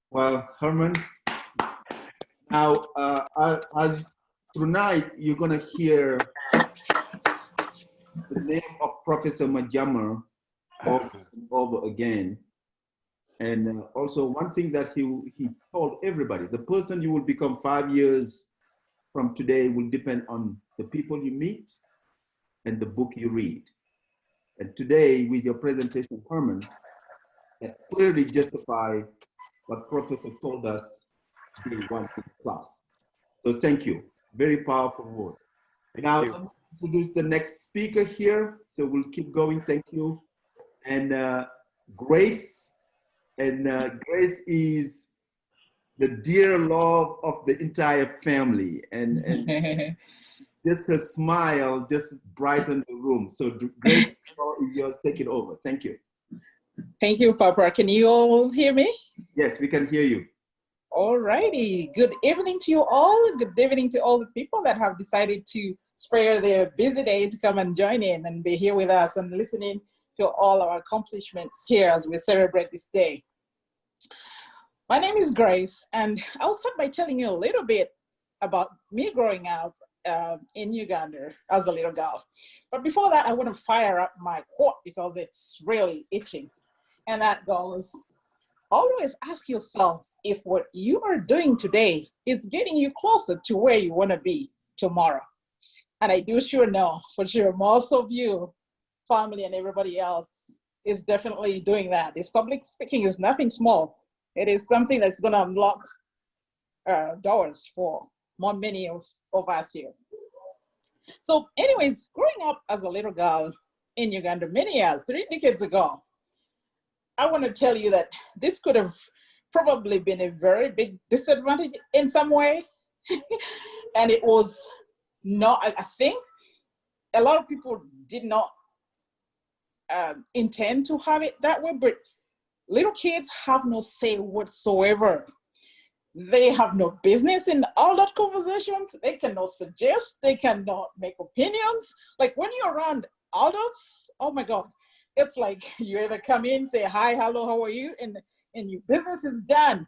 Well, Herman, now as tonight you're gonna hear the name of Professor Majama over and over again. And also one thing that he told everybody, the person you will become 5 years from today will depend on the people you meet and the book you read. And today with your presentation, Herman, that clearly justify what Professor told us day one in class. So thank you. Very powerful word. Now, let me introduce the next speaker here. So we'll keep going. Thank you. And Grace. And Grace is the dear love of the entire family. And just her smile just brightened the room. So Grace, the floor is yours. Take it over. Thank you. Thank you, Papa. Can you all hear me? Yes, we can hear you. All righty. Good evening to you all. Good evening to all the people that have decided to spare their busy day to come and join in and be here with us and listening to all our accomplishments here as we celebrate this day. My name is Grace, and I'll start by telling you a little bit about me growing up in Uganda as a little girl. But before that, I want to fire up my quote because it's really itching. And that goes, always ask yourself if what you are doing today is getting you closer to where you want to be tomorrow. And I do sure know, for sure, most of you, family and everybody else, is definitely doing that. This public speaking is nothing small. It is something that's going to unlock doors for many of us here. So anyways, growing up as a little girl in Uganda many years, 3 decades ago, I want to tell you that this could have probably been a very big disadvantage in some way. And it was not, I think a lot of people did not intend to have it that way, but little kids have no say whatsoever. They have no business in all that conversations. They cannot suggest, they cannot make opinions. Like when you're around adults, oh my God, it's like you either come in, say hi, hello, how are you? And your business is done.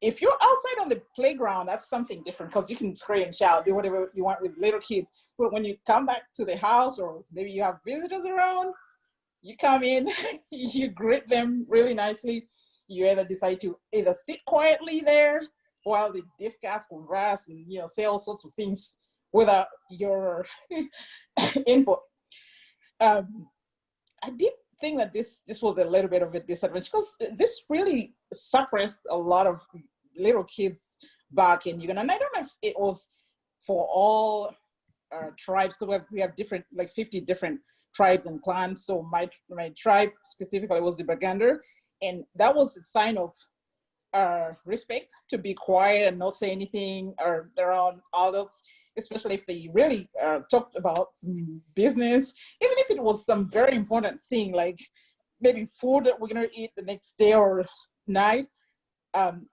If you're outside on the playground, that's something different because you can scream, shout, do whatever you want with little kids. But when you come back to the house or maybe you have visitors around, you come in, you greet them really nicely. You either decide to either sit quietly there while they discuss, converse, and say all sorts of things without your input. I did think that this was a little bit of a disadvantage because this really suppressed a lot of little kids back in Uganda. And I don't know if it was for all tribes, because we have different, like 50 different tribes and clans. So my tribe specifically was the Baganda, and that was a sign of respect to be quiet and not say anything around adults, especially if they really talked about business, even if it was some very important thing, like maybe food that we're gonna eat the next day or night.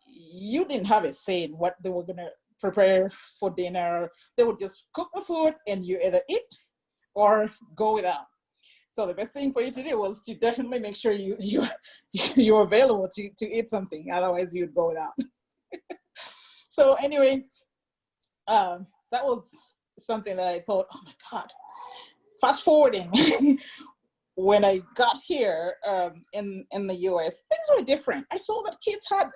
You didn't have a say in what they were gonna prepare for dinner. They would just cook the food and you either eat or go without. So the best thing for you to do was to definitely make sure you're available to eat something. Otherwise, you'd go without. So anyway, that was something that I thought, oh my God. Fast forwarding, when I got here in the US, things were different. I saw that kids had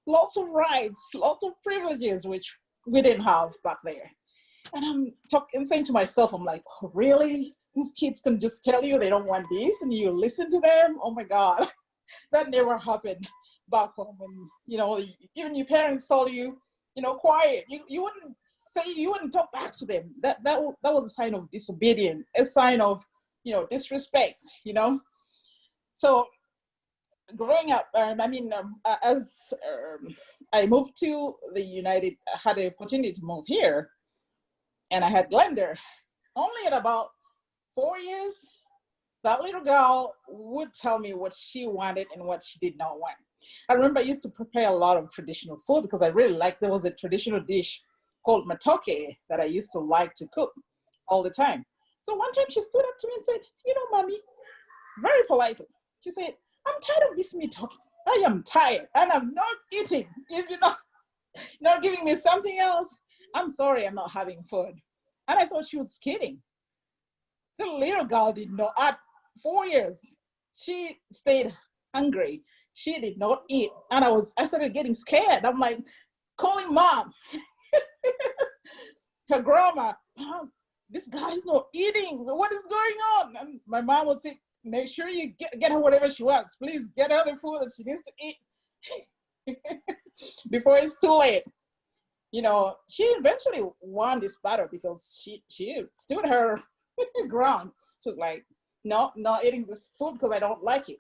lots of rights, lots of privileges, which we didn't have back there. And I'm saying to myself, I'm like, oh, really? These kids can just tell you they don't want this and you listen to them? Oh my God, that never happened back home. And, even your parents told you, quiet. You wouldn't say, you wouldn't talk back to them. That was a sign of disobedience, a sign of, disrespect, So growing up, as I moved to I had the opportunity to move here, and I had Glenda. Only at about 4 years, that little girl would tell me what she wanted and what she did not want. I remember I used to prepare a lot of traditional food because I really liked, there was a traditional dish called matoke that I used to like to cook all the time. So one time she stood up to me and said, Mommy, very politely, she said, I'm tired of this matoke. I am tired and I'm not eating. If you're not giving me something else, I'm sorry, I'm not having food. And I thought she was kidding. The little girl did not, at 4 years, she stayed hungry. She did not eat. And I started getting scared. I'm like, calling mom, her grandma, Mom, this guy is not eating. What is going on? And my mom would say, make sure you get her whatever she wants. Please get her the food that she needs to eat before it's too late. You know, she eventually won this battle because she stood her ground. She was like, no, not eating this food because I don't like it.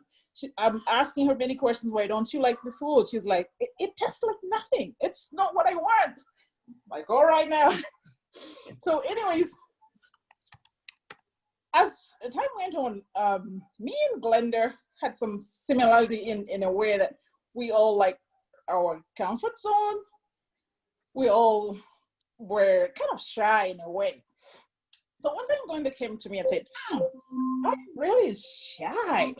I'm asking her many questions. Why don't you like the food? She's like, it tastes like nothing. It's not what I want. I'm like, all right now. So anyways, as time went on, me and Glenda had some similarity in a way that we all like our comfort zone. We all were kind of shy in a way. So one time Glenda came to me and said, oh, I'm really shy.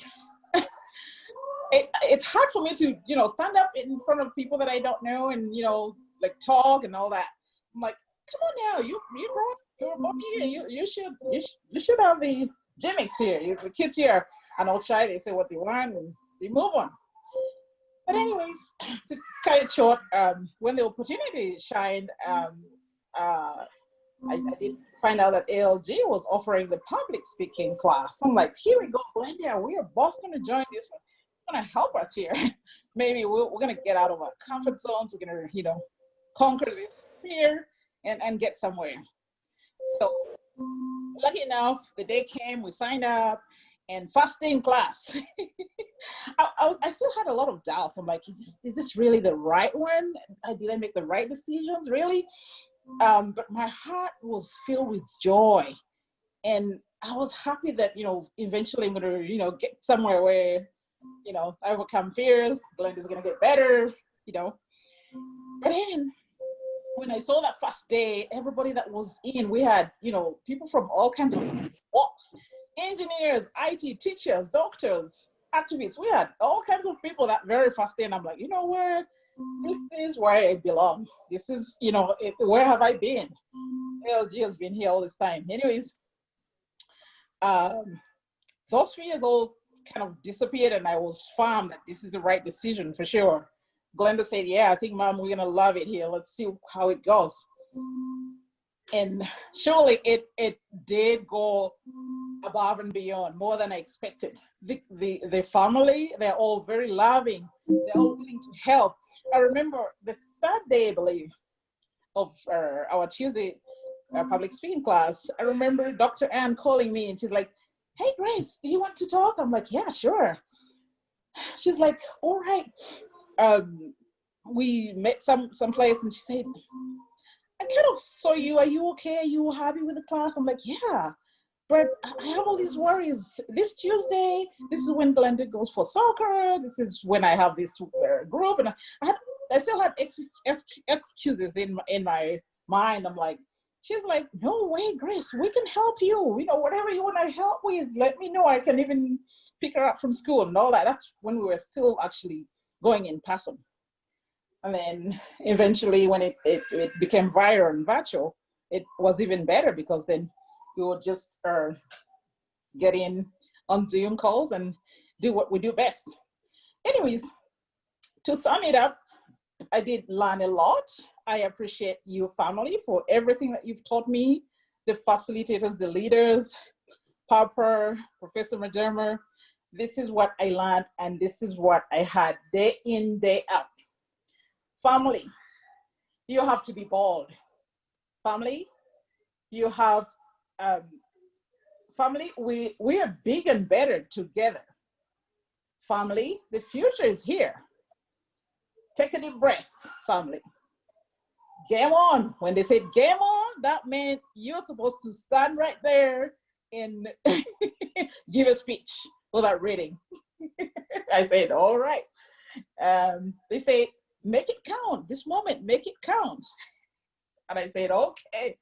It's hard for me to, stand up in front of people that I don't know and, like talk and all that. I'm like, come on now, you're born here. You should have the gimmicks here, the kids here. And all shy, they say what they want and they move on. But anyways, to cut it short, when the opportunity shined, I did find out that ALG was offering the public speaking class. I'm like, here we go, Glenda, we are both going to join this one. It's going to help us here. Maybe we're going to get out of our comfort zones. We're going to, conquer this fear and get somewhere. So lucky enough, the day came, we signed up, and first day in class, I still had a lot of doubts. I'm like, is this really the right one? Did I make the right decisions, really? But my heart was filled with joy. And I was happy that, eventually I'm going to, get somewhere where, I overcome fears, Glenda's going to get better, But then when I saw that first day, everybody that was in, we had, people from all kinds of walks, engineers, IT, teachers, doctors, activists. We had all kinds of people that very first day. And I'm like, you know what? This is where I belong. This is, where have I been? LG has been here all this time. Anyways, those fears all kind of disappeared and I was firm that this is the right decision for sure. Glenda said, yeah, I think, Mom, we're going to love it here. Let's see how it goes. And surely it did go above and beyond, more than I expected. The family, they're all very loving. They're all willing to help. I remember the third day, I believe, of our Tuesday public speaking class, I remember Dr. Ann calling me and she's like, hey, Grace, do you want to talk? I'm like, yeah, sure. She's like, all right. We met someplace and she said, I kind of saw you. Are you okay? Are you happy with the class? I'm like, yeah, but I have all these worries. This Tuesday, this is when Glenda goes for soccer. This is when I have this group. And I still had excuses in my mind. I'm like, she's like, no way, Grace, we can help you. Whatever you want to help with, let me know. I can even pick her up from school and all that. That's when we were still actually going in person. And then eventually when it became viral and virtual, it was even better because then we would just get in on Zoom calls and do what we do best. Anyways, to sum it up, I did learn a lot. I appreciate you, family, for everything that you've taught me, the facilitators, the leaders, Papa, Professor Majerma. This is what I learned and this is what I had day in, day out. Family, you have to be bold. Family, you have, family, we are big and better together. Family, the future is here. Take a deep breath, family. Game on. When they said game on, that meant you're supposed to stand right there and give a speech without reading. I said, all right. They say, make it count. This moment, make it count. And I said, okay.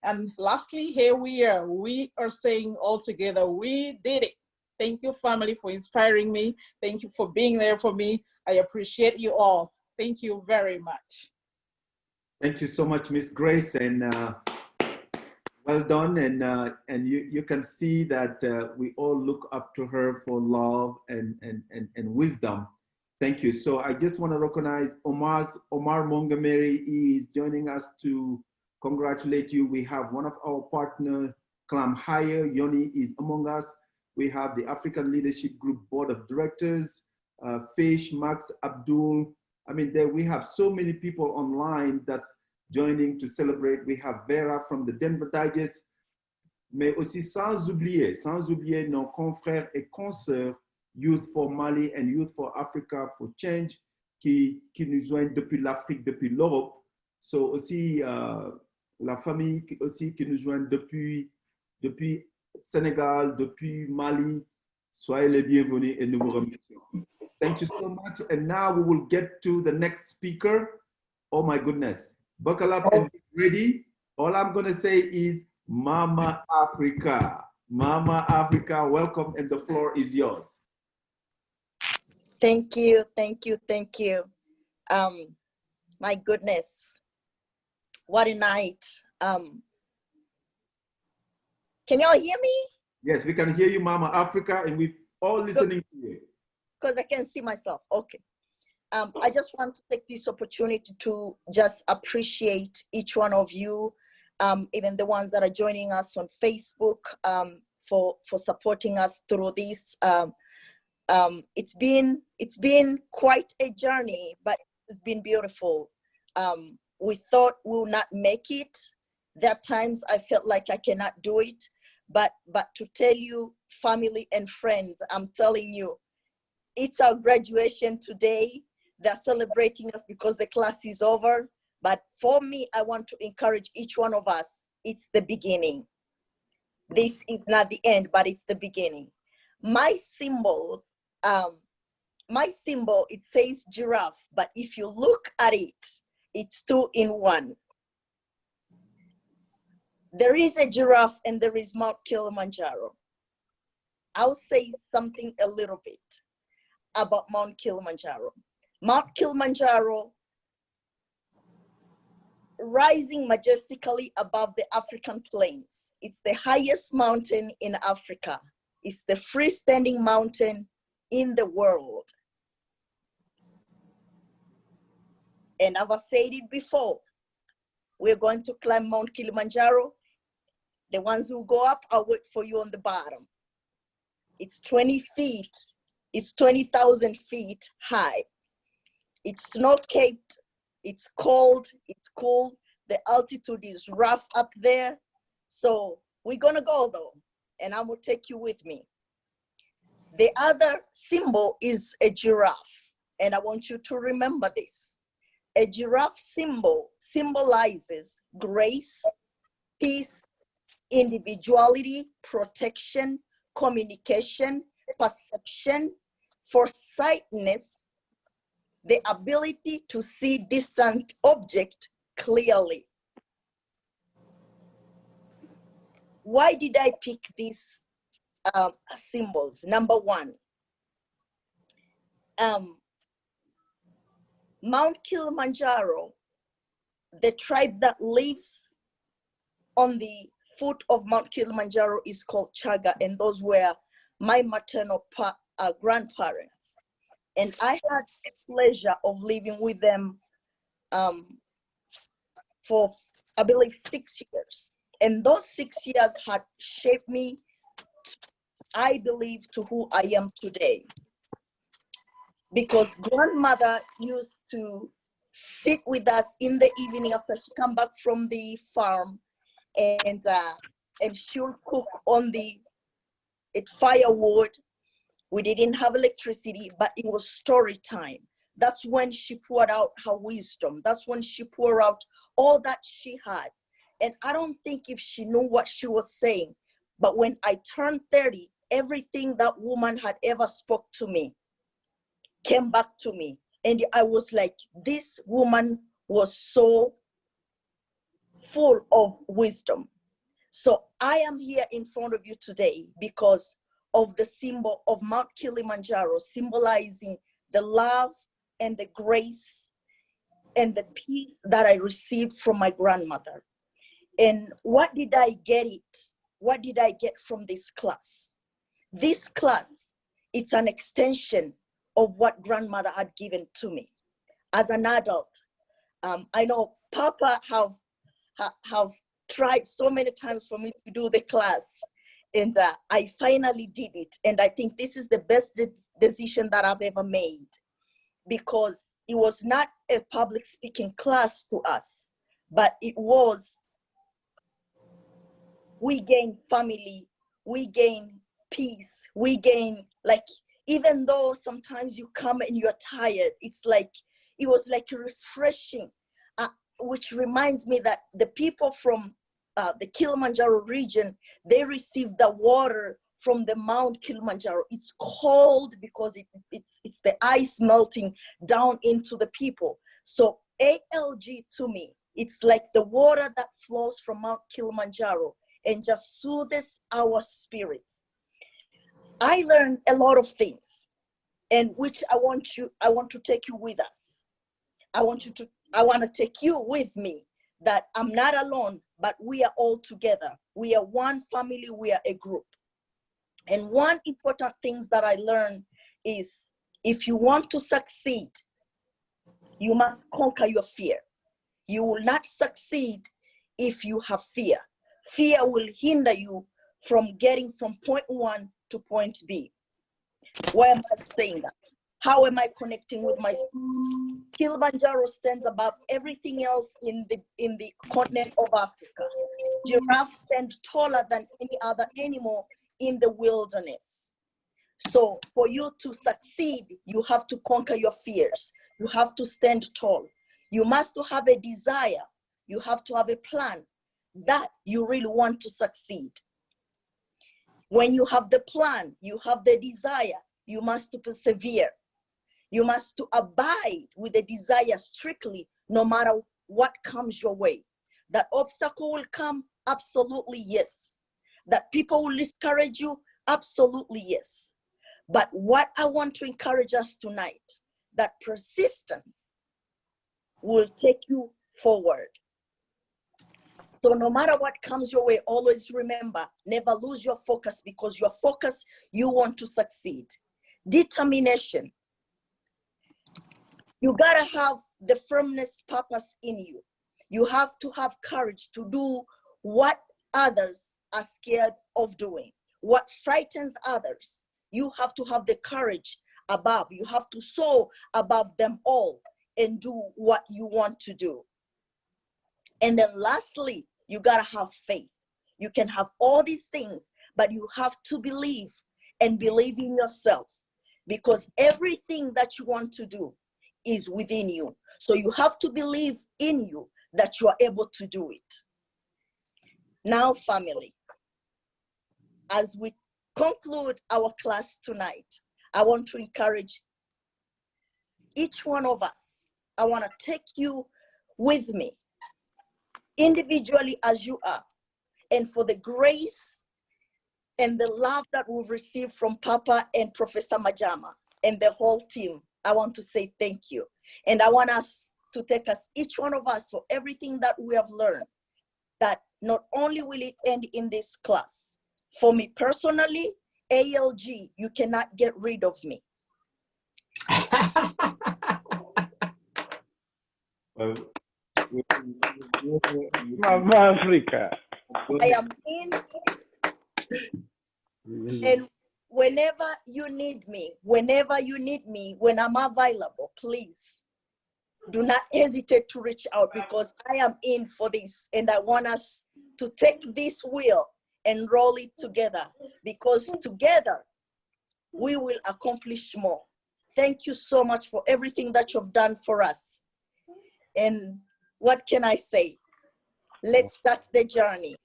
And lastly, here we are. We are saying all together, we did it. Thank you, family, for inspiring me. Thank you for being there for me. I appreciate you all. Thank you very much. Thank you so much, Miss Grace, and well done. And you can see that we all look up to her for love and wisdom. Thank you. So I just want to recognize Omar Montgomery is joining us to congratulate you. We have one of our partners, Clam Hire, Yoni is among us. We have the African Leadership Group Board of Directors, Fish, Max, Abdul. I mean, we have so many people online that's joining to celebrate. We have Vera from the Denver Digest, mais aussi sans oublier nos confrères et consoeurs Youth for Mali and Youth for Africa for Change qui nous joignent depuis l'Afrique, depuis l'Europe. So aussi la famille aussi qui nous joignent depuis Sénégal, depuis Mali. Soyez les bienvenus et nous vous remercions. Thank you so much. And now we will get to the next speaker. Oh my goodness. Buckle up and get ready. All I'm going to say is Mama Africa. Mama Africa, welcome, and the floor is yours. Thank you, thank you, thank you. My goodness, what a night. Can y'all hear me? Yes, we can hear you, Mama Africa, and we all listening to you. Because I can see myself, okay. I just want to take this opportunity to just appreciate each one of you, even the ones that are joining us on Facebook, for supporting us through this. It's been quite a journey, but it's been beautiful. We thought we would not make it. There are times I felt like I cannot do it, but to tell you, family and friends, I'm telling you, it's our graduation today. They're celebrating us because the class is over. But for me, I want to encourage each one of us. It's the beginning. This is not the end, but it's the beginning. My symbol, it says giraffe, but if you look at it, it's 2 in 1. There is a giraffe and there is Mount Kilimanjaro. I'll say something a little bit about Mount Kilimanjaro. Mount Kilimanjaro, rising majestically above the African plains. It's the highest mountain in Africa. It's the freestanding mountain in the world. And I've said it before, we're going to climb Mount Kilimanjaro. The ones who go up, I'll wait for you on the bottom. It's 20 feet, it's 20,000 feet high. It's snow-capped, it's cold, it's cool. The altitude is rough up there. So we're gonna go though, and I'm gonna take you with me. The other symbol is a giraffe, and I want you to remember this. A giraffe symbol symbolizes grace, peace, individuality, protection, communication, perception, foresightness, the ability to see distant object clearly. Why did I pick these symbols? Number one, Mount Kilimanjaro, the tribe that lives on the foot of Mount Kilimanjaro is called Chaga, and those were my maternal grandparents. And I had the pleasure of living with them for, I believe, 6 years. And those 6 years had shaped me, I believe, to who I am today. Because grandmother used to sit with us in the evening after she come back from the farm, and she'll cook on the firewood. We didn't have electricity, but it was story time. That's when she poured out her wisdom. That's when she poured out all that she had. And I don't think if she knew what she was saying, but when I turned 30, everything that woman had ever spoke to me came back to me. And I was like, this woman was so full of wisdom. So I am here in front of you today because of the symbol of Mount Kilimanjaro, symbolizing the love, and the grace and the peace that I received from my grandmother. And what did I get it? What did I get from this class? This class, it's an extension of what grandmother had given to me. As an adult, I know Papa have tried so many times for me to do the class, and I finally did it. And I think this is the best decision that I've ever made, because it was not a public speaking class to us, but it was, we gain family, we gain peace, we gain, like, even though sometimes you come and you're tired, it's like, it was like refreshing, which reminds me that the people from the Kilimanjaro region, they receive the water from the Mount Kilimanjaro. It's cold because it's the ice melting down into the people. So ALG to me, it's like the water that flows from Mount Kilimanjaro and just soothes our spirits. I learned a lot of things, and which I want to take you with us. I want to take you with me, that I'm not alone, but we are all together. We are one family, we are a group. And one important thing that I learned is, if you want to succeed, you must conquer your fear. You will not succeed if you have fear. Fear will hinder you from getting from point 1 to point B. Why am I saying that? How am I connecting with myself? Kilimanjaro stands above everything else in the continent of Africa. Giraffes stand taller than any other animal in the wilderness. So for you to succeed, you have to conquer your fears. You have to stand tall. You must have a desire. You have to have a plan that you really want to succeed. When you have the plan, you have the desire, you must persevere. You must abide with the desire strictly, no matter what comes your way. That obstacle will come, absolutely yes. That people will discourage you, absolutely yes. But what I want to encourage us tonight, that persistence will take you forward. So no matter what comes your way, always remember, never lose your focus, because your focus, you want to succeed. Determination. You gotta have the firmness, purpose in you. You have to have courage to do what others are scared of doing. What frightens others, you have to have the courage above. You have to soar above them all and do what you want to do. And then lastly, you gotta have faith. You can have all these things, but you have to believe, and believe in yourself, because everything that you want to do is within you. So you have to believe in you that you are able to do it. Now, family, as we conclude our class tonight, I want to encourage each one of us. I want to take you with me, individually as you are, and for the grace and the love that we've received from Papa and Professor Majama and the whole team, I want to say thank you. And I want us to take us, each one of us, for everything that we have learned, that not only will it end in this class. For me personally, ALG, you cannot get rid of me. Mama Africa. I am in, and whenever you need me, when I'm available, please do not hesitate to reach out, because I am in for this, and I want us to take this wheel and roll it together, because together we will accomplish more. Thank you so much for everything that you've done for us. And what can I say? Let's start the journey.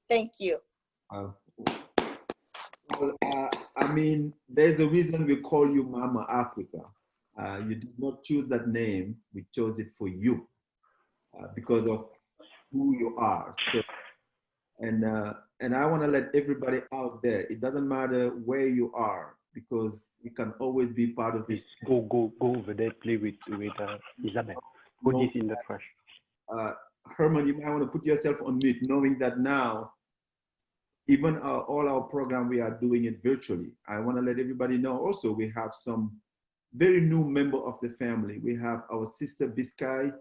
Thank you. Well, I mean, there's a reason we call you Mama Africa. You did not choose that name. We chose it for you because of who you are. So, and I want to let everybody out there, it doesn't matter where you are. because we can always be part of this. Go over there, play with Isabel. Put this in the trash. Herman, you might want to put yourself on mute, knowing that now, even all our program, we are doing it virtually. I want to let everybody know also, we have some very new member of the family. We have our sister Biscay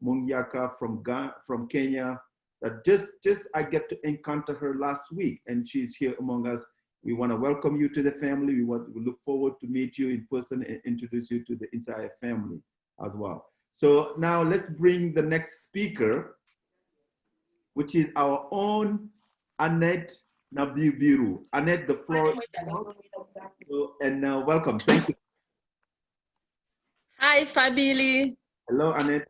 Mungyaka from Kenya, that just I get to encounter her last week, and she's here among us. We want to welcome you to the family. We look forward to meet you in person and introduce you to the entire family as well. So now let's bring the next speaker, which is our own Annet Namubiru. Annet, the floor is yours. And welcome. Thank you. Hi, family. Hello, Annet.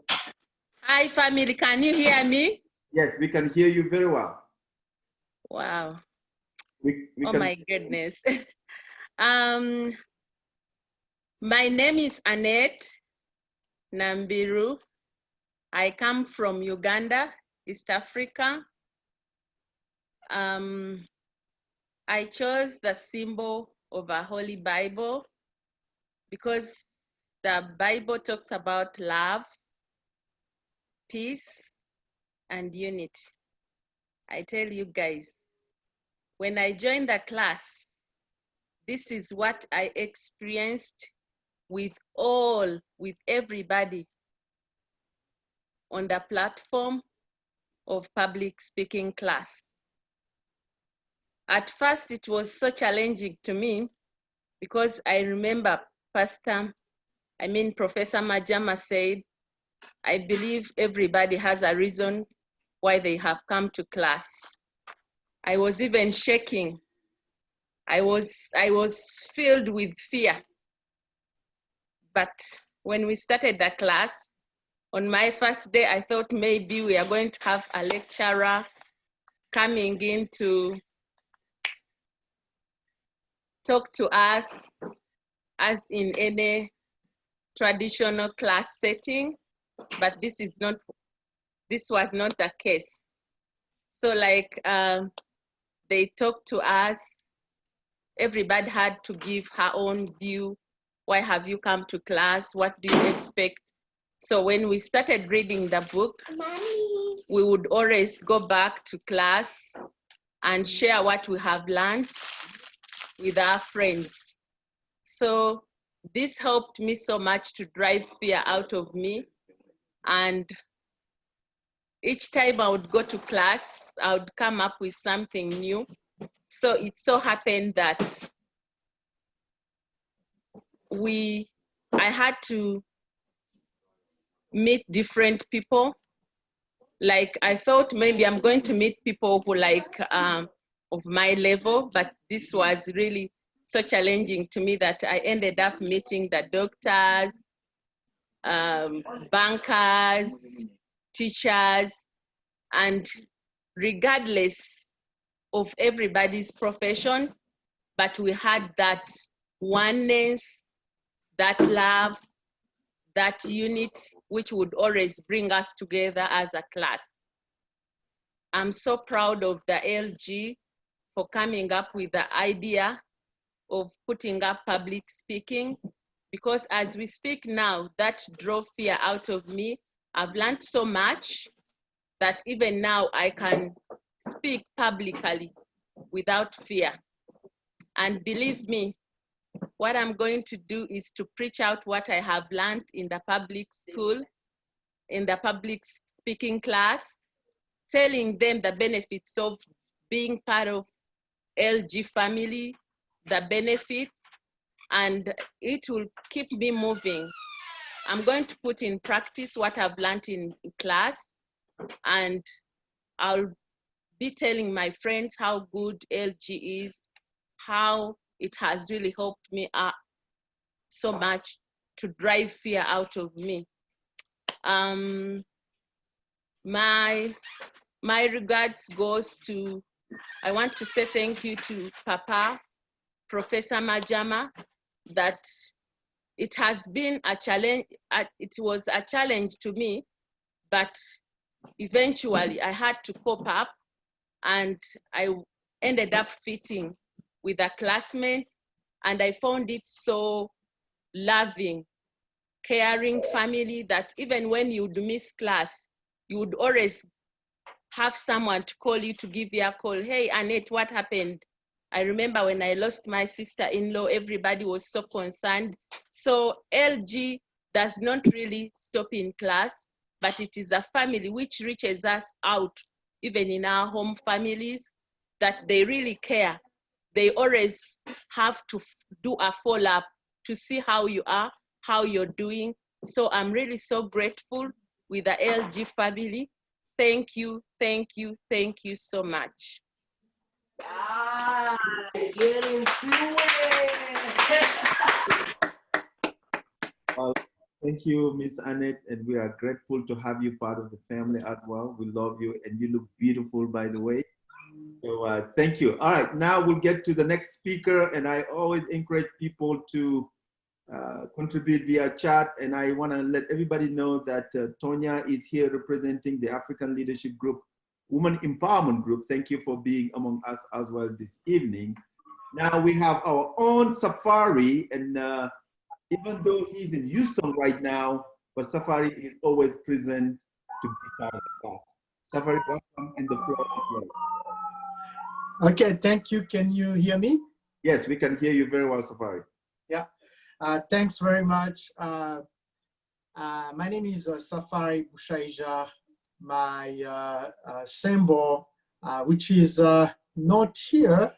Hi, family. Can you hear me? Yes, we can hear you very well. Wow. Oh my goodness. My name is Annet Namubiru. I come from Uganda, East Africa. I chose the symbol of a Holy Bible because the Bible talks about love, peace, and unity. I tell you guys, when I joined the class, this is what I experienced with everybody on the platform of public speaking class. At first, it was so challenging to me because I remember Professor Majama said, I believe everybody has a reason why they have come to class. I was even shaking. I was filled with fear. But when we started the class, on my first day, I thought maybe we are going to have a lecturer coming in to talk to us as in any traditional class setting, but this was not the case. So like they talked to us, everybody had to give her own view. Why have you come to class? What do you expect? So when we started reading the book, we would always go back to class and share what we have learned with our friends. So this helped me so much to drive fear out of me. And each time I would go to class, I would come up with something new. So it so happened that I had to meet different people. Like I thought maybe I'm going to meet people who of my level, but this was really so challenging to me that I ended up meeting the doctors, bankers, teachers, and regardless of everybody's profession, but we had that oneness, that love, that unit, which would always bring us together as a class. I'm so proud of the LG for coming up with the idea of putting up public speaking, because as we speak now, that drove fear out of me. I've learned so much that even now I can speak publicly without fear. And believe me, what I'm going to do is to preach out what I have learned in the public school, in the public speaking class, telling them the benefits of being part of LG family, the benefits, and it will keep me moving. I'm going to put in practice what I've learned in class, and I'll be telling my friends how good LG is, how it has really helped me so much to drive fear out of me. My regards goes to, I want to say thank you to Papa, Professor Majama, that it has been a challenge. It was a challenge to me, but eventually I had to cope up, and I ended up fitting with the classmates, And I found it so loving, caring family that even when you'd miss class, you would always have someone to call you, to give you a call. Hey, Annet, what happened? I remember when I lost my sister-in-law, everybody was so concerned. So LG does not really stop in class, but it is a family which reaches us out, even in our home families, that they really care. They always have to do a follow-up to see how you are, how you're doing. So I'm really so grateful with the LG family. Thank you, thank you, thank you so much. Ah, get into it. Thank you, Miss Annet, and we are grateful to have you part of the family as well. We love you, and you look beautiful, by the way. So thank you. All right, now we'll get to the next speaker, and I always encourage people to contribute via chat, and I want to let everybody know that Tonya is here representing the African Leadership Group, Women Empowerment Group. Thank you for being among us as well this evening. Now we have our own Safari, and even though he's in Houston right now, but Safari is always present to be part of the class. Safari, welcome, and the floor is yours. Okay, thank you. Can you hear me? Yes, we can hear you very well, Safari. Yeah, thanks very much. My name is Safari Bushayija. My symbol, which is not here,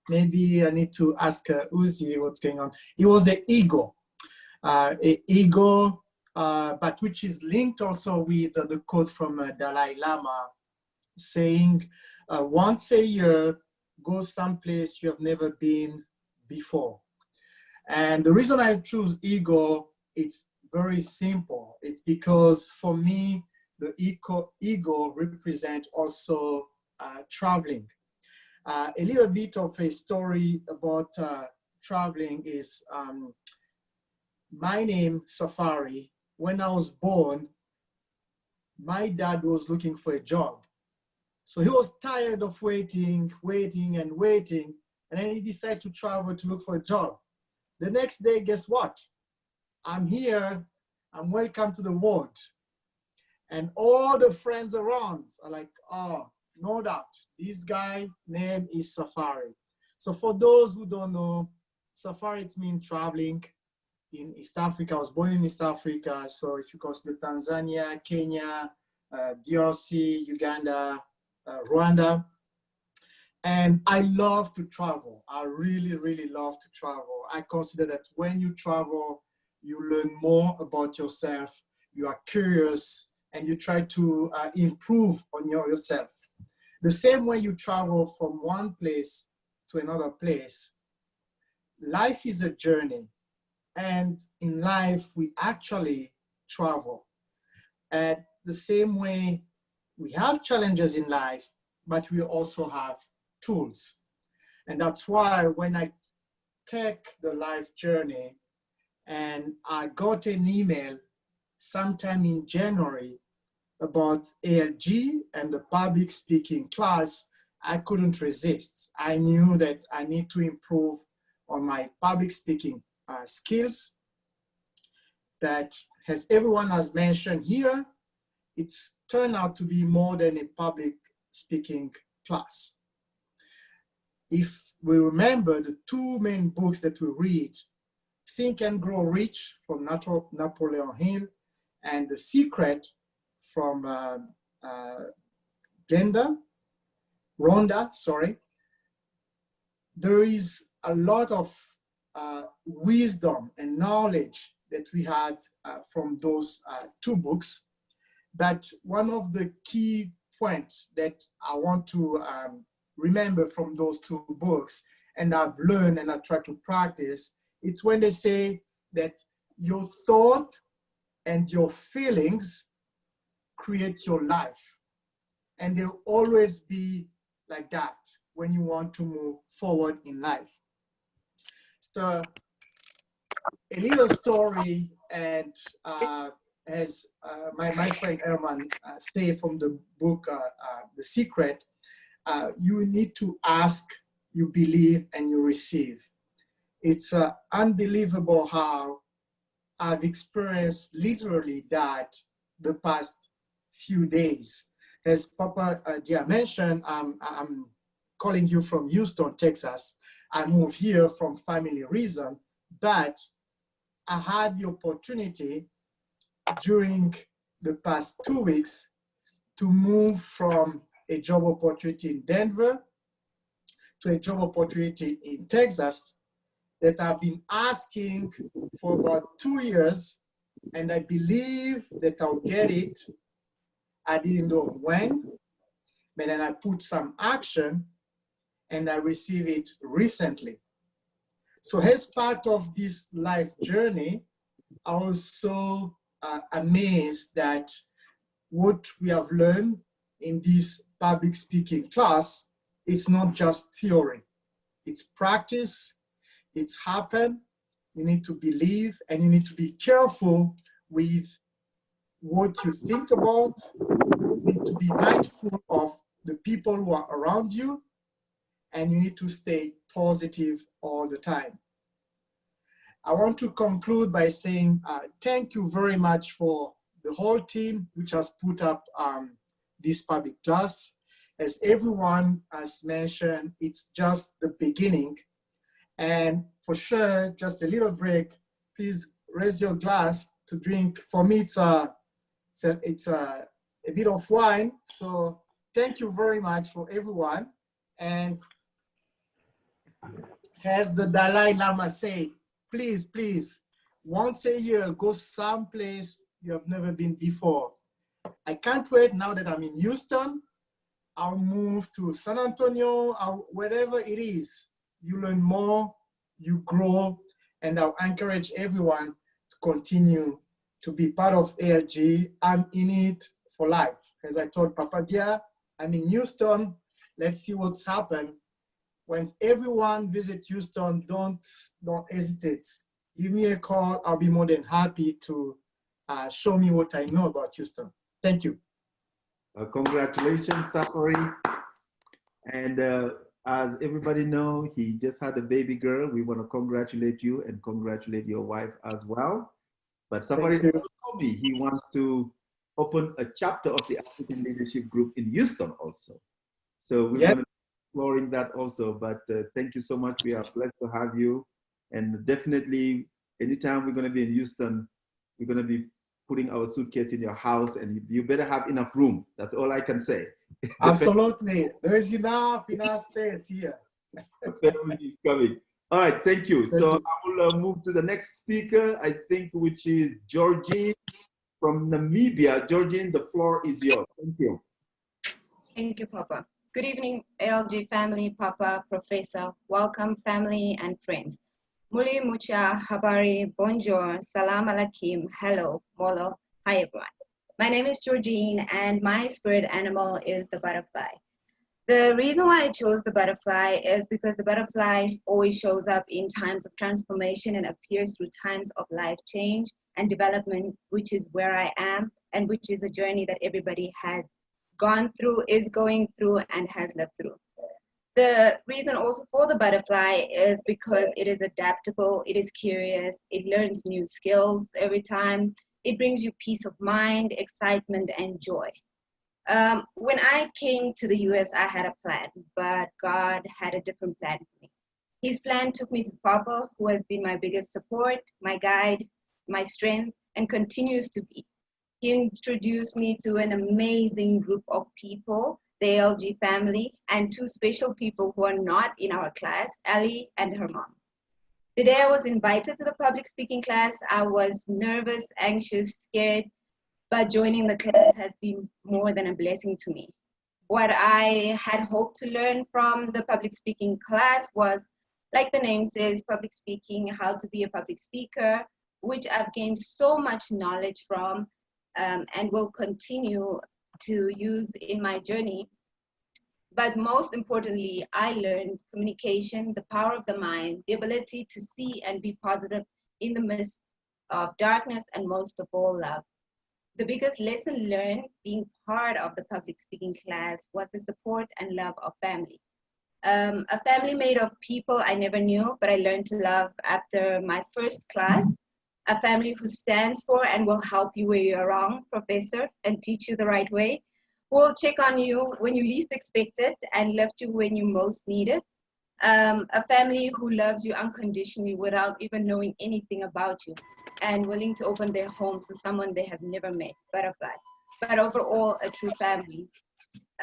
maybe I need to ask Uzi what's going on. It was an ego, but which is linked also with the quote from Dalai Lama saying, once a year, go someplace you have never been before. And the reason I choose ego, it's very simple. It's because for me, the ego represents also traveling. A little bit of a story about traveling is my name, Safari. When I was born, my dad was looking for a job. So he was tired of waiting, and then he decided to travel to look for a job. The next day, guess what? I'm here, I'm welcome to the world. And all the friends around are like, oh, no doubt, this guy name is Safari. So for those who don't know, Safari, it means traveling in East Africa. I was born in East Africa. So if you consider Tanzania, Kenya, DRC, Uganda, Rwanda. And I love to travel. I really, really love to travel. I consider that when you travel, you learn more about yourself, you are curious, and you try to improve on yourself. The same way you travel from one place to another place, life is a journey. And in life, we actually travel. And the same way we have challenges in life, but we also have tools. And that's why when I take the life journey and I got an email sometime in January about ALG and the public speaking class, I couldn't resist. I knew that I need to improve on my public speaking skills. That, as everyone has mentioned here, it's turned out to be more than a public speaking class. If we remember the two main books that we read, Think and Grow Rich from Napoleon Hill and The Secret from Rhonda, there is a lot of wisdom and knowledge that we had from those two books. But one of the key points that I want to remember from those two books, and I've learned and I try to practice, it's when they say that your thought and your feelings create your life. And they'll always be like that when you want to move forward in life. So a little story, and as my friend Herman say from the book, The Secret, you need to ask, you believe, and you receive. it's unbelievable how I've experienced literally that the past few days. As Papa Dia mentioned, I'm calling you from Houston, Texas. I moved here from family reason, but I had the opportunity during the past 2 weeks to move from a job opportunity in Denver to a job opportunity in Texas that I've been asking for about 2 years, and I believe that I'll get it. I didn't know when, but then I put some action and I received it recently. So as part of this life journey, I was so amazed that what we have learned in this public speaking class is not just theory, it's practice, it's happened. You need to believe and you need to be careful with what you think about. You need to be mindful of the people who are around you, and you need to stay positive all the time. I want to conclude by saying thank you very much for the whole team which has put up this public class. As everyone has mentioned, it's just the beginning. And for sure, just a little break. Please raise your glass to drink. For me, it's a bit of wine. So thank you very much for everyone. And as the Dalai Lama said, please, please, once a year, go someplace you have never been before. I can't wait now that I'm in Houston. I'll move to San Antonio, or wherever it is. You learn more, you grow, and I'll encourage everyone to continue to be part of ALG. I'm in it for life. As I told Papa Dia, I'm in Houston. Let's see what's happened. When everyone visits Houston, don't hesitate. Give me a call. I'll be more than happy to show me what I know about Houston. Thank you. Congratulations, Safari. And as everybody know, he just had a baby girl. We want to congratulate you and congratulate your wife as well. But Safari told me he wants to open a chapter of the African Leadership Group in Houston also. So we're going to be exploring that also. But thank you so much. We are blessed to have you. And definitely, anytime we're going to be in Houston, we're going to be putting our suitcase in your house, and you better have enough room. That's all I can say. Absolutely. There is enough space here. The family is coming. All right, thank you. So I will move to the next speaker, I think, which is Georgine from Namibia. Georgine, the floor is yours. Thank you. Thank you, Papa. Good evening, ALG family, Papa, Professor. Welcome, family and friends. Muli Mucha, Habari, Bonjour, Salam Alaikum, hello, Molo, hi everyone. My name is Georgine and my spirit animal is the butterfly. The reason why I chose the butterfly is because the butterfly always shows up in times of transformation and appears through times of life change and development, which is where I am and which is a journey that everybody has gone through, is going through, and has lived through. The reason also for the butterfly is because it is adaptable, it is curious, it learns new skills every time, it brings you peace of mind, excitement, and joy. When I came to the US, I had a plan, but God had a different plan for me. His plan took me to Papa, who has been my biggest support, my guide, my strength, and continues to be. He introduced me to an amazing group of people, the ALG family, and two special people who are not in our class, Ali and her mom. The day I was invited to the public speaking class, I was nervous, anxious, scared, but joining the class has been more than a blessing to me. What I had hoped to learn from the public speaking class was, like the name says, public speaking, how to be a public speaker, which I've gained so much knowledge from and will continue to use in my journey. But most importantly, I learned communication, the power of the mind, the ability to see and be positive in the midst of darkness, and most of all, love. The biggest lesson learned being part of the public speaking class was the support and love of family. A family made of people I never knew, but I learned to love after my first class. A family who stands for and will help you where you're wrong, professor, and teach you the right way. Who will check on you when you least expect it and lift you when you most need it. A family who loves you unconditionally without even knowing anything about you and willing to open their homes to someone they have never met, butterfly. But overall, a true family.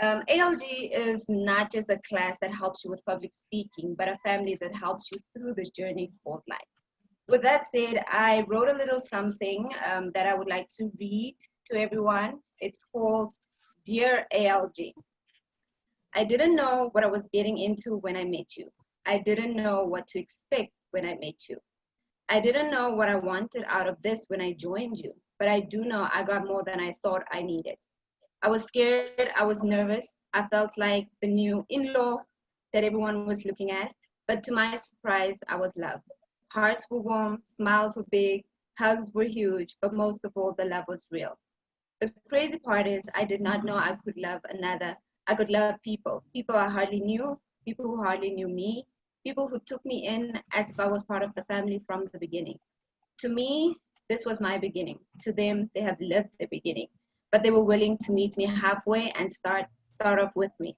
ALG is not just a class that helps you with public speaking, but a family that helps you through this journey called life. With that said, I wrote a little something that I would like to read to everyone. It's called Dear ALG. I didn't know what I was getting into when I met you. I didn't know what to expect when I met you. I didn't know what I wanted out of this when I joined you, but I do know I got more than I thought I needed. I was scared, I was nervous. I felt like the new in-law that everyone was looking at, but to my surprise, I was loved. Hearts were warm, smiles were big, hugs were huge, but most of all, the love was real. The crazy part is I did not know I could love another. I could love people, people I hardly knew, people who hardly knew me, people who took me in as if I was part of the family from the beginning. To me, this was my beginning. To them, they have lived their beginning, but they were willing to meet me halfway and start off with me.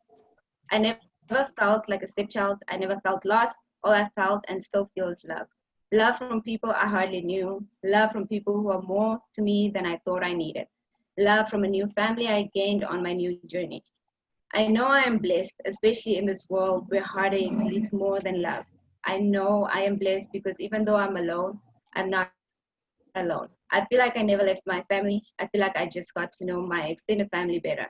I never felt like a stepchild. I never felt lost. All I felt and still feel is love. Love from people I hardly knew. Love from people who are more to me than I thought I needed. Love from a new family I gained on my new journey. I know I am blessed, especially in this world where heartache leads more than love. I know I am blessed because even though I'm alone, I'm not alone. I feel like I never left my family. I feel like I just got to know my extended family better.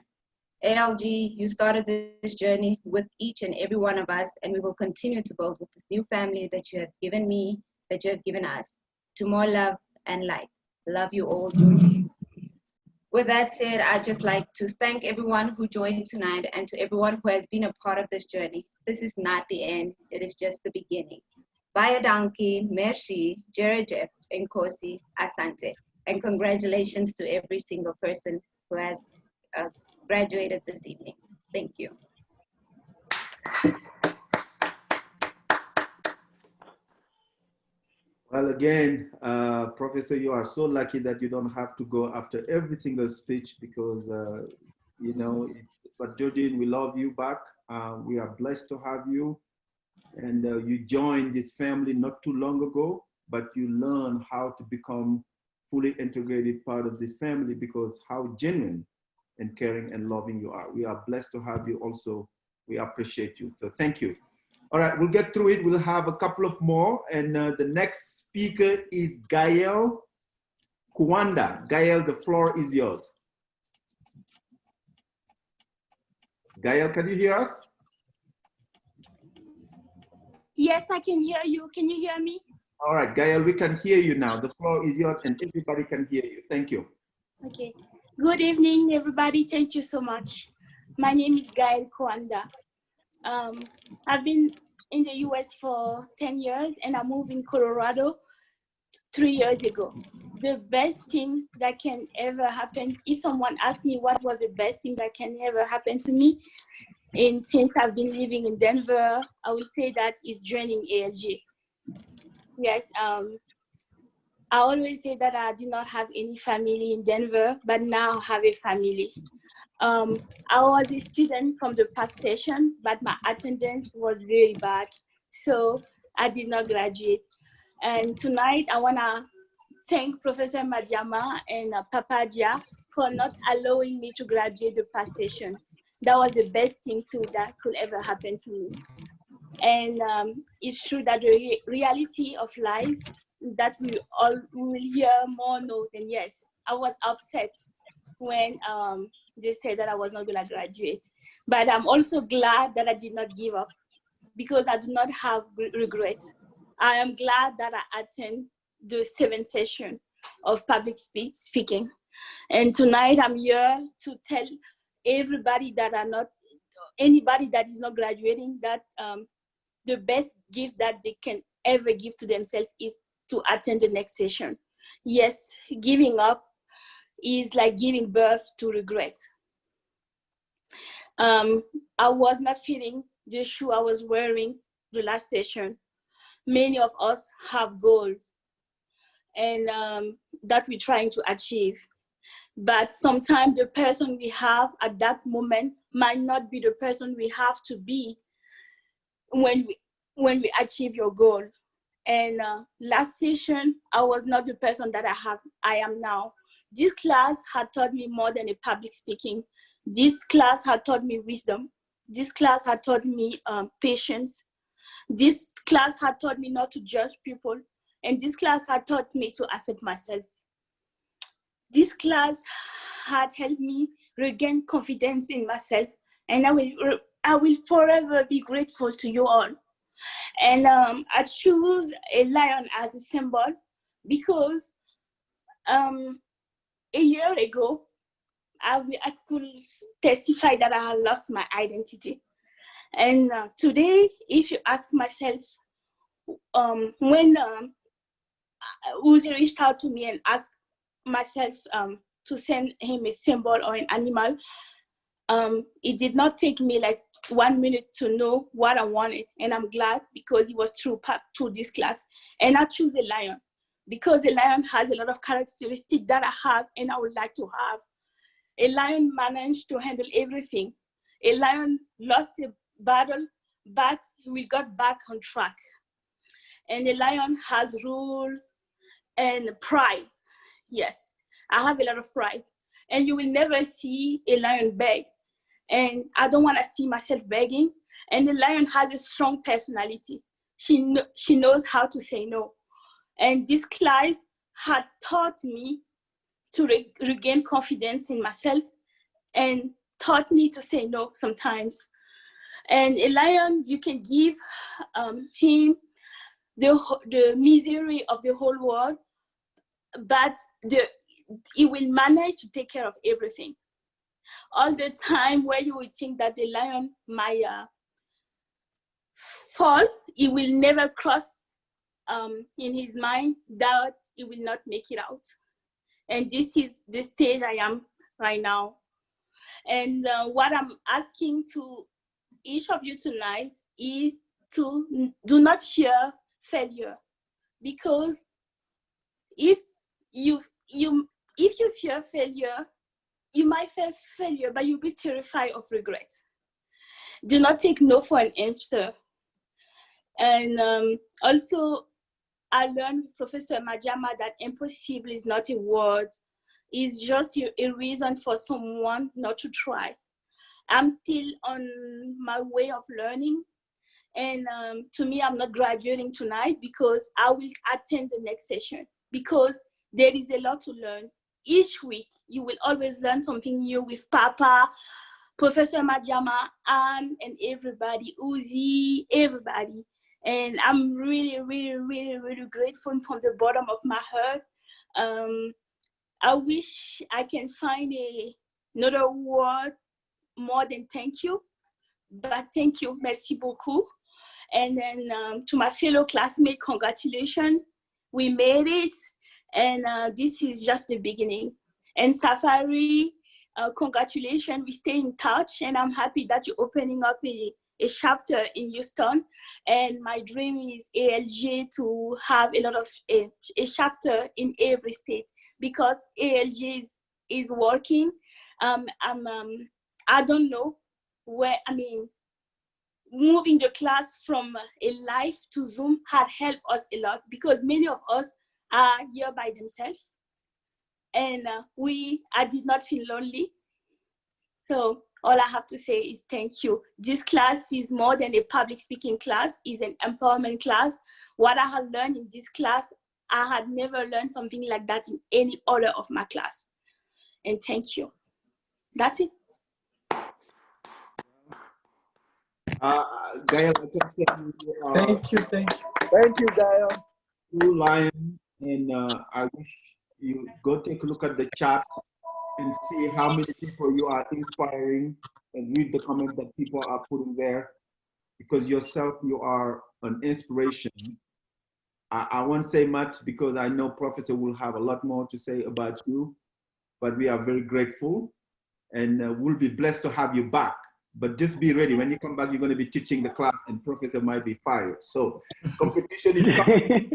ALG, you started this journey with each and every one of us, and we will continue to build with this new family that you have given me, that you have given us, to more love and light. Love you all, Georgie. With that said, I'd just like to thank everyone who joined tonight and to everyone who has been a part of this journey. This is not the end, it is just the beginning. Bye, Danki, merci, Jerejef, Nkosi, Asante. And congratulations to every single person who has graduated this evening. Thank you. Well, again, Professor, you are so lucky that you don't have to go after every single speech because, you know, but Georgine, we love you back. We are blessed to have you. And you joined this family not too long ago, but you learn how to become fully integrated part of this family because how genuine and caring and loving you are. We are blessed to have you also. We appreciate you. So thank you. All right, we'll get through it. We'll have a couple of more. And the next speaker is Gaelle Koanda. Gaelle, the floor is yours. Gaelle, can you hear us? Yes, I can hear you. Can you hear me? All right, Gaelle, we can hear you now. The floor is yours and everybody can hear you. Thank you. Okay. Good evening, everybody. Thank you so much. My name is Gaelle Koanda. I've been in the US for 10 years and I moved in Colorado 3 years ago. The best thing that can ever happen, if someone asked me what was the best thing that can ever happen to me, and since I've been living in Denver, I would say that is joining ALG. Yes, I always say that I did not have any family in Denver, but now I have a family. I was a student from the past session, but my attendance was very bad, so I did not graduate. And tonight, I want to thank Professor Majama and Papa Dia for not allowing me to graduate the past session. That was the best thing too that could ever happen to me. And it's true that the reality of life that we all will hear more no than yes. I was upset when they said that I was not going to graduate. But I'm also glad that I did not give up because I do not have regret. I am glad that I attended the 7th session of public speaking. And tonight I'm here to tell everybody that are not, anybody that is not graduating, that the best gift that they can ever give to themselves is to attend the next session. Yes, giving up is like giving birth to regret. I was not feeling the shoe I was wearing the last session. Many of us have goals and that we're trying to achieve. But sometimes the person we have at that moment might not be the person we have to be when we achieve your goal. And last session, I was not the person that I am now. This class had taught me more than a public speaking. This class had taught me wisdom. This class had taught me patience. This class had taught me not to judge people. And this class had taught me to accept myself. This class had helped me regain confidence in myself. And I will forever be grateful to you all. And I choose a lion as a symbol because a year ago, I could testify that I had lost my identity. And today, if you ask myself, when Uzi reached out to me and asked myself to send him a symbol or an animal, it did not take me like 1 minute to know what I wanted. And I'm glad because it was through this class. And I choose a lion because a lion has a lot of characteristics that I have and I would like to have. A lion managed to handle everything. A lion lost a battle, but we got back on track. And a lion has rules and pride. Yes, I have a lot of pride. And you will never see a lion beg. And I don't want to see myself begging. And the lion has a strong personality. She knows how to say no. And this class had taught me to regain confidence in myself and taught me to say no sometimes. And a lion, you can give him the misery of the whole world, but he will manage to take care of everything. All the time where you would think that the lion might fall, he will never cross in his mind that he will not make it out. And this is the stage I am right now. And what I'm asking to each of you tonight is to do not fear failure, because if you fear failure, you might fear failure, but you'll be terrified of regret. Do not take no for an answer. And also, I learned with Professor Majama that impossible is not a word. It's just a reason for someone not to try. I'm still on my way of learning. And to me, I'm not graduating tonight because I will attend the next session because there is a lot to learn. Each week, you will always learn something new with Papa, Professor Majama, Anne, and everybody, Uzi, everybody. And I'm really, really, really, really grateful from the bottom of my heart. I wish I can find another word more than thank you, but thank you, merci beaucoup. And then to my fellow classmates, congratulations, we made it. And this is just the beginning. And Safari, congratulations, we stay in touch. And I'm happy that you're opening up a chapter in Houston. And my dream is ALJ to have a lot of a chapter in every state because ALJ is working. I don't know where, moving the class from a live to Zoom had helped us a lot because many of us are here by themselves. And I did not feel lonely. So all I have to say is thank you. This class is more than a public speaking class, it's an empowerment class. What I have learned in this class, I had never learned something like that in any other of my class. And thank you. That's it. Gaelle, Thank you. Thank you, Gaelle. True lion, and I wish you go take a look at the chat and see how many people you are inspiring and read the comments that people are putting there, because yourself, you are an inspiration. I won't say much because I know Professor will have a lot more to say about you, but we are very grateful and we'll be blessed to have you back But just be ready. When you come back, you're going to be teaching the class and professor might be fired. So competition is coming.